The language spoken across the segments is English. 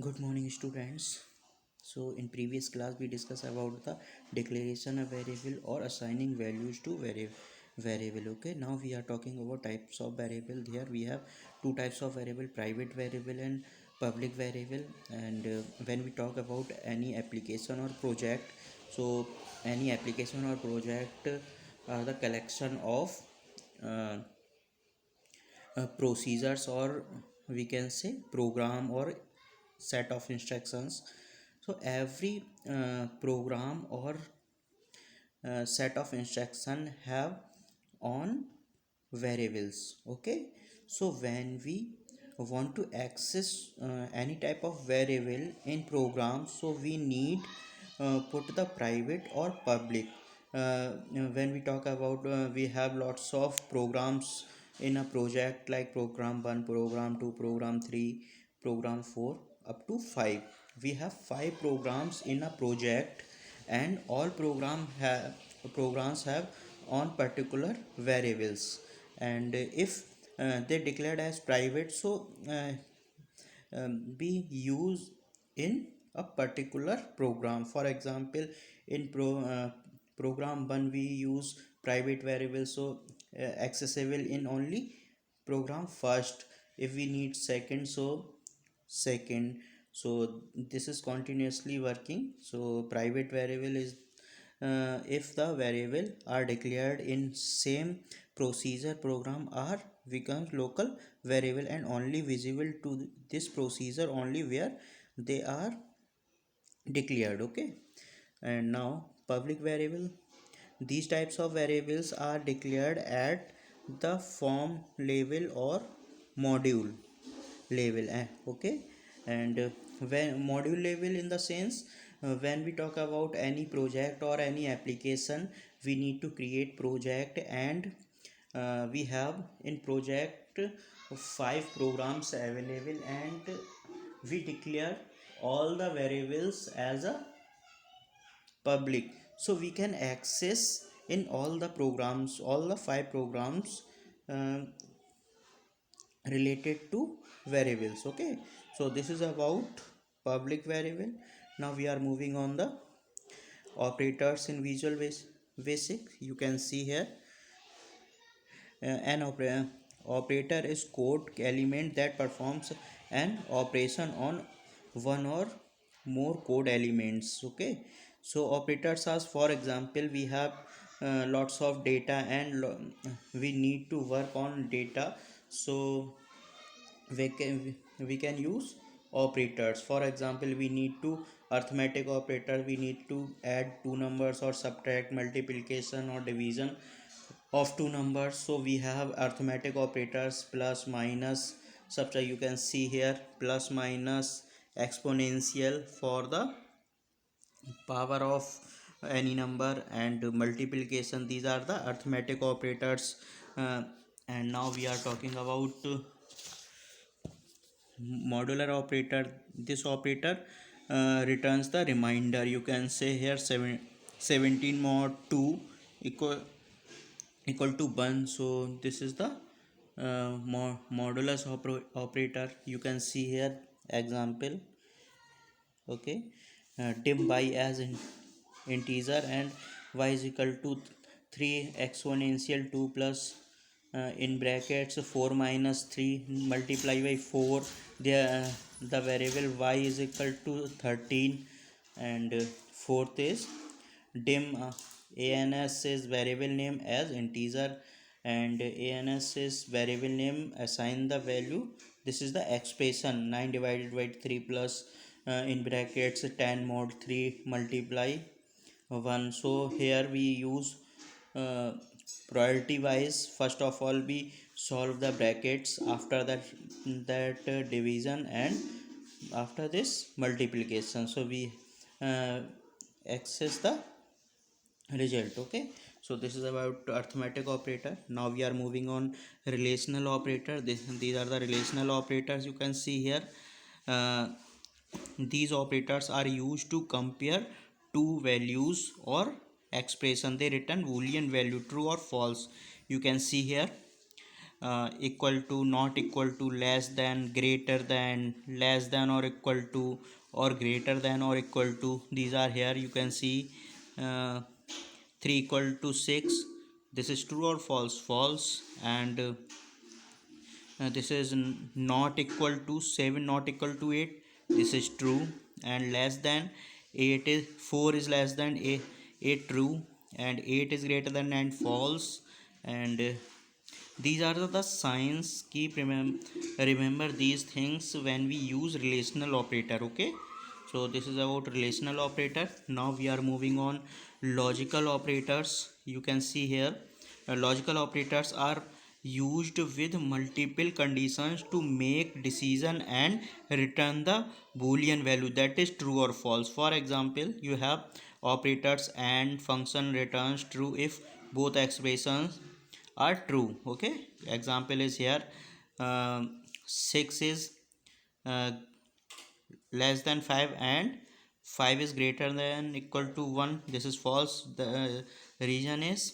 Good morning, students. So, in previous class, we discussed about the declaration of variable or assigning values to variable. Okay, now we are talking about types of variable. Here we have two types of variable: private variable and public variable. And when we talk about any application or project, so any application or project are the collection of uh, procedures, or we can say program or set of instructions. So every program or set of instruction have on variables. Okay, so when we want to access any type of variable in program, so we need put the private or public. When we talk about we have lots of programs in a project, like program 1, program 2, program 3, program 4, up to 5. We have 5 programs in a project, and all programs have on particular variables. And if they declared as private, so be used in a particular program. For example, in program 1 we use private variable, so accessible in only program first. If we need second, so second. So this is continuously working. So private variable is if the variable are declared in same procedure, program are becomes local variable and only visible to this procedure only where they are declared. Okay, and now public variable. These types of variables are declared at the form level or module level. Okay, and when module level, in the sense, when we talk about any project or any application, we need to create project, and we have in project 5 programs available, and we declare all the variables as a public, so we can access in all the programs, all the 5 programs uh, related to variables. Okay, so this is about public variable. Now we are moving on the operators in Visual Basic. You can see here an operator is code element that performs an operation on one or more code elements. Okay, so operators are, for example, we have lots of data, and we need to work on data. So we can use operators. For example, we need to arithmetic operator, we need to add two numbers or subtract, multiplication or division of two numbers. So we have arithmetic operators: plus, minus, subtract. You can see here plus, minus, exponential for the power of any number, and multiplication. These are the arithmetic operators. And now we are talking about modular operator. This operator returns the remainder. You can say here 17 mod 2 equal to 1. So this is the modulus operator. You can see here example. Okay, dim by as integer, and y is equal to 3 exponential 2 plus in brackets 4 minus 3 multiply by 4. The variable y is equal to 13. And fourth is dim ans is variable name as integer, and ans is variable name assign the value. This is the expression 9 divided by 3 plus in brackets 10 mod 3 multiply 1. So here we use uh, priority wise. First of all, we solve the brackets, after that division, and after this multiplication. So we uh, access the result. Okay, so this is about arithmetic operator. Now we are moving on relational operator. These are the relational operators. You can see here uh, these operators are used to compare two values or expression. They return boolean value, true or false. You can see here equal to, not equal to, less than, greater than, less than or equal to, or greater than or equal to. These are here. You can see 3 equal to 6. This is true or false? False. And this is not equal to 7, not equal to 8. This is true. And less than 8 is 4 is less than 8, true. And 8 is greater than 9, false. And these are the signs. Keep remember these things when we use relational operator. Okay, so this is about relational operator. Now we are moving on logical operators. You can see here logical operators are used with multiple conditions to make decision and return the boolean value, that is true or false. For example, you have operators and function returns true if both expressions are true. Okay, example is here 6 is uh, less than 5 and 5 is greater than equal to 1. This is false. The reason is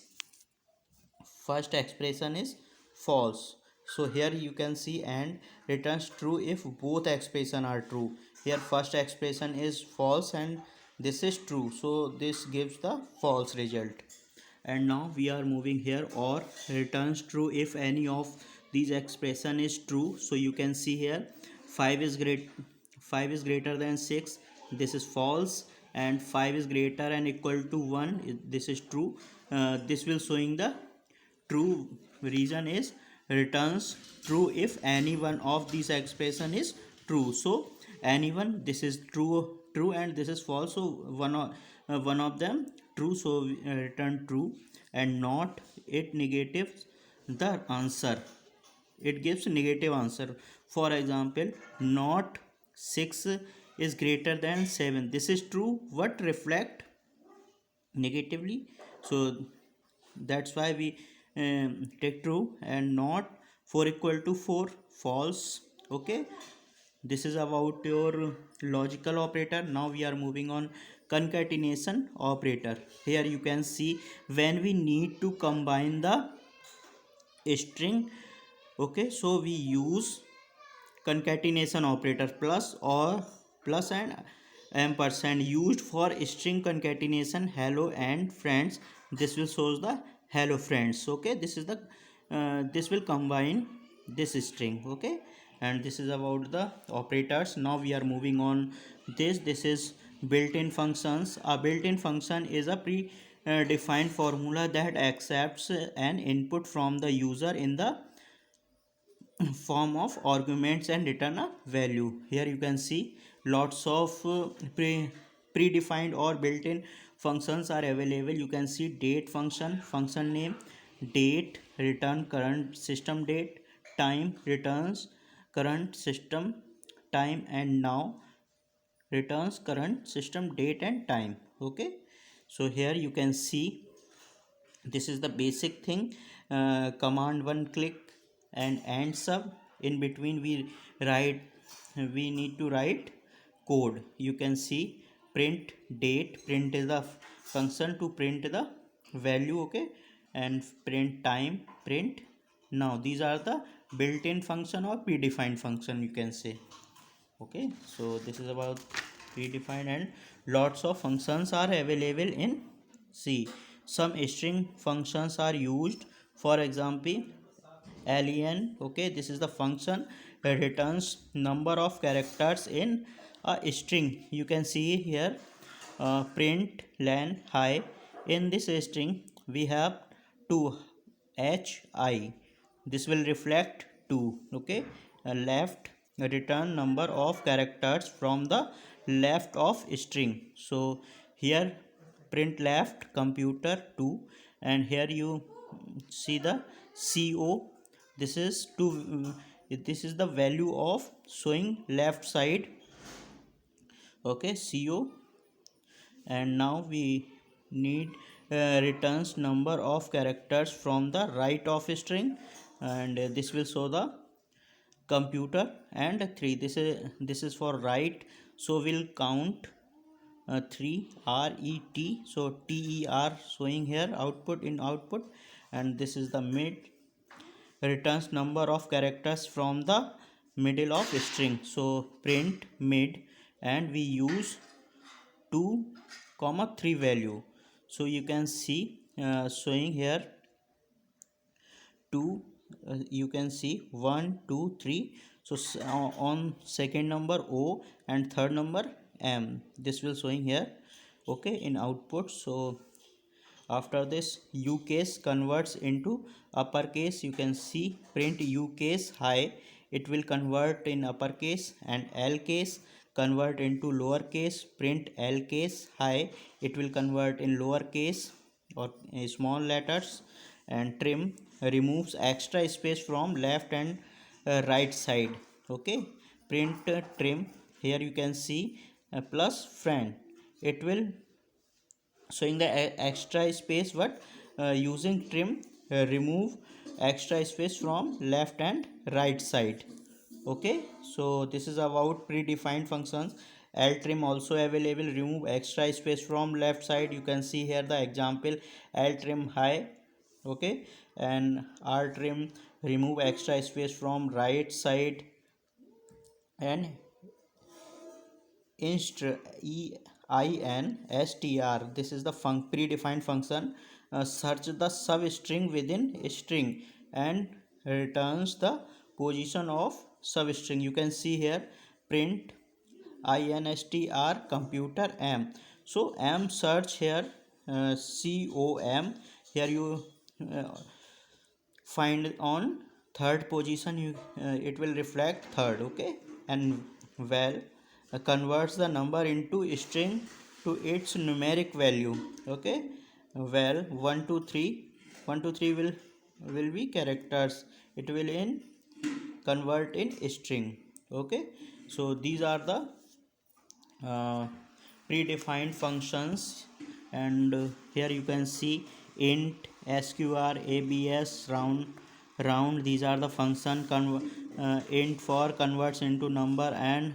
first expression is false. So here you can see and returns true if both expression are true. Here first expression is false and this is true, so this gives the false result. And now we are moving here, or returns true if any of these expression is true. So you can see here 5 is 5 is greater than 6. This is false. And 5 is greater and equal to 1. This is true. This will showing the true. Reason is returns true if any one of these expression is true. So any one, this is true and this is false, so one of them true, so return true. And not, it negatives the answer, it gives negative answer. For example, not 6 is greater than 7. This is true, what reflect negatively, so that's why we take true. And not 4 equal to 4, false. Okay, this is about your logical operator. Now we are moving on concatenation operator. Here you can see when we need to combine the string. Okay, so we use concatenation operator, plus or plus and ampersand, used for string concatenation hello and friends. This will shows the hello friends. Okay, this is the this will combine this string. Okay, and this is about the operators. Now we are moving on this is built-in functions. A built-in function is a defined formula that accepts an input from the user in the form of arguments and return a value. Here you can see lots of predefined or built-in functions are available. You can see date function, function name, date, return current system date, time, returns current system time, and now returns current system date and time. Okay, so here you can see this is the basic thing. Command one click and sub. In between we need to write code. You can see print date, print is the function to print the value. Okay, and print time, print now. These are the built-in function or predefined function, you can say. Okay, so this is about predefined, and lots of functions are available in C. Some string functions are used. For example, alien. Okay, this is the function that returns number of characters in a string. You can see here print len hi. In this string we have 2 hi. This will reflect 2. Okay, left, return number of characters from the left of string. So here print left computer 2, and here you see the co. This is to this is the value of showing left side. Okay, co. And now we need returns number of characters from the right of string, and this will show the computer. And 3, this is for right, so we'll count 3 ret. So ter showing here output in output, and this is the mid. returns number of characters from the middle of string. So print mid, and we use 2 comma 3 value. So you can see showing here 2, you can see 1 2 3. So on second number O and third number M, this will showing here, okay, in output. So after this U case converts into uppercase, you can see print U case high, it will convert in uppercase, and L case convert into lowercase, print L case high, it will convert in lowercase or small letters. And trim removes extra space from left and right side, okay. Print trim, here you can see plus friend, it will showing the extra space, but using trim remove extra space from left and right side, okay. So this is about predefined functions. Ltrim also available, remove extra space from left side, you can see here the example ltrim high, okay. And rtrim remove extra space from right side. And inst instr, this is the predefined function, search the substring within a string and returns the position of substring. You can see here print instr computer m. So m search here, com, here you uh, find on third position, you it will reflect third, okay. And val converts the number into string to its numeric value, okay. Val 1 2 3 will be characters, it will in convert in string, okay. So these are the uh, predefined functions. And here you can see int, sqr, abs, round, these are the function. Int for converts into number, and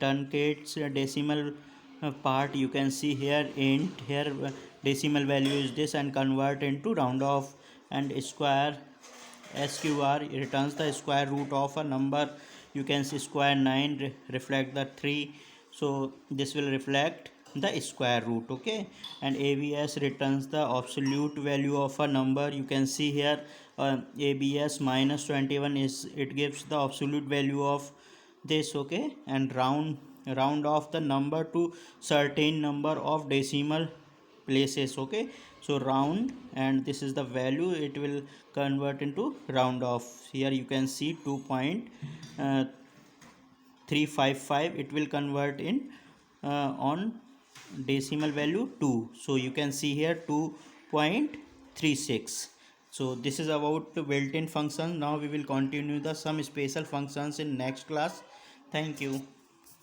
truncates decimal part, you can see here int, here decimal value is this, and convert into round off. And square, sqr returns the square root of a number, you can see square 9 reflect the 3, so this will reflect the square root, okay. And abs returns the absolute value of a number, you can see here abs minus 21 is, it gives the absolute value of this, okay. And round off the number to certain number of decimal places, okay. So round, and this is the value, it will convert into round off. Here you can see 2.355, it will convert in on decimal value 2, so you can see here 2.36. So this is about the built-in function. Now we will continue the some special functions in next class. Thank you.